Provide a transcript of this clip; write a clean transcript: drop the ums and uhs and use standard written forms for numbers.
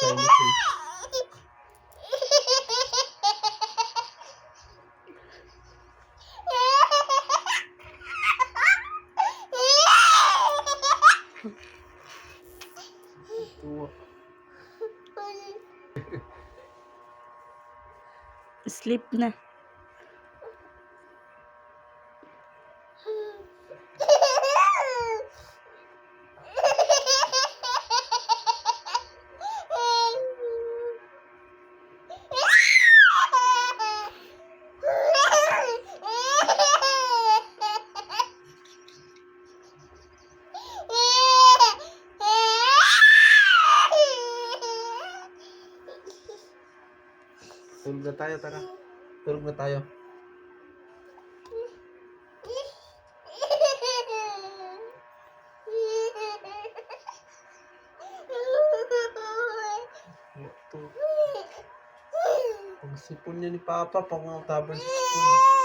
Chinese eh. Tuwa. Sleep na. Tulog na tayo, tara. Tulog na tayo. Ito. Pag sipon niya ni Papa, pang tabang sa sipon.